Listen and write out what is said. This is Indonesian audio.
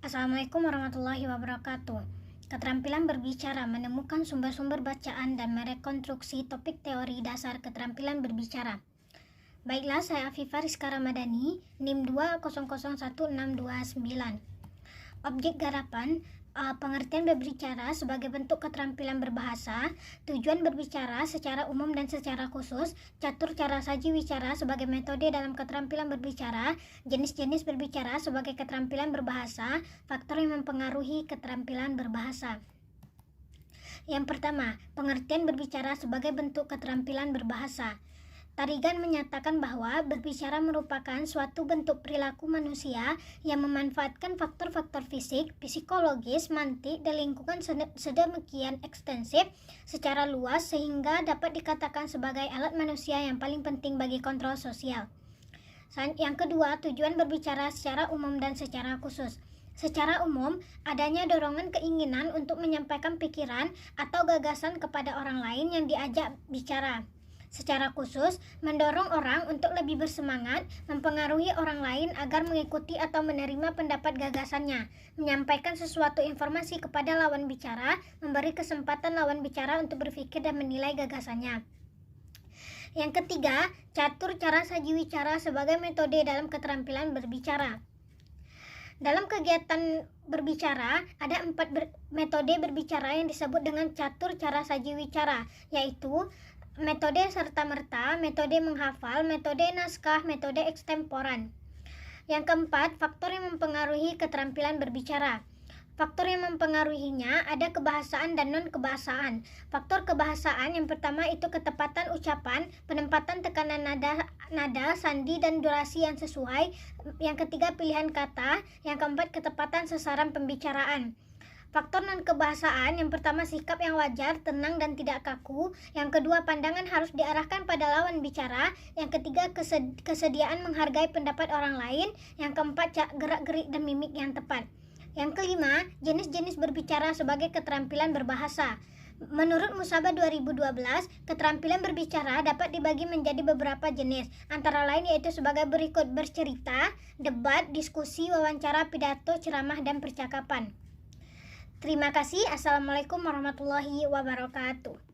Assalamualaikum warahmatullahi wabarakatuh. Keterampilan berbicara menemukan sumber-sumber bacaan dan merekonstruksi topik teori dasar keterampilan berbicara. Baiklah, saya Afifah Rizka Ramadhani, NIM 2001629. Objek garapan, pengertian berbicara sebagai bentuk keterampilan berbahasa, tujuan berbicara secara umum dan secara khusus, catur cara saji wicara sebagai metode dalam keterampilan berbicara, jenis-jenis berbicara sebagai keterampilan berbahasa, faktor yang mempengaruhi keterampilan berbahasa. Yang pertama, pengertian berbicara sebagai bentuk keterampilan berbahasa. Tarigan menyatakan bahwa berbicara merupakan suatu bentuk perilaku manusia yang memanfaatkan faktor-faktor fisik, psikologis, mantik, dan lingkungan sedemikian ekstensif secara luas sehingga dapat dikatakan sebagai alat manusia yang paling penting bagi kontrol sosial. Yang kedua, tujuan berbicara secara umum dan secara khusus. Secara umum, adanya dorongan keinginan untuk menyampaikan pikiran atau gagasan kepada orang lain yang diajak bicara. Secara khusus, mendorong orang untuk lebih bersemangat, mempengaruhi orang lain agar mengikuti atau menerima pendapat gagasannya, menyampaikan sesuatu informasi kepada lawan bicara, memberi kesempatan lawan bicara untuk berpikir dan menilai gagasannya. Yang ketiga, catur cara saji wicara sebagai metode dalam keterampilan berbicara. Dalam kegiatan berbicara, ada 4 metode berbicara yang disebut dengan catur cara saji wicara, yaitu metode serta-merta, metode menghafal, metode naskah, metode ekstemporan. Yang keempat, faktor yang mempengaruhi keterampilan berbicara. Faktor yang mempengaruhinya ada kebahasaan dan non-kebahasaan. Faktor kebahasaan yang pertama itu ketepatan ucapan, penempatan tekanan nada, sandi, dan durasi yang sesuai. Yang ketiga, pilihan kata. Yang keempat, ketepatan sasaran pembicaraan. Faktor non-kebahasaan yang pertama sikap yang wajar, tenang dan tidak kaku. Yang kedua, pandangan harus diarahkan pada lawan bicara. Yang ketiga, kesediaan menghargai pendapat orang lain. Yang keempat, gerak-gerik dan mimik yang tepat. Yang kelima, jenis-jenis berbicara sebagai keterampilan berbahasa. Menurut Musabah 2012, keterampilan berbicara dapat dibagi menjadi beberapa jenis, antara lain yaitu sebagai berikut: bercerita, debat, diskusi, wawancara, pidato, ceramah, dan percakapan. Terima kasih. Assalamualaikum warahmatullahi wabarakatuh.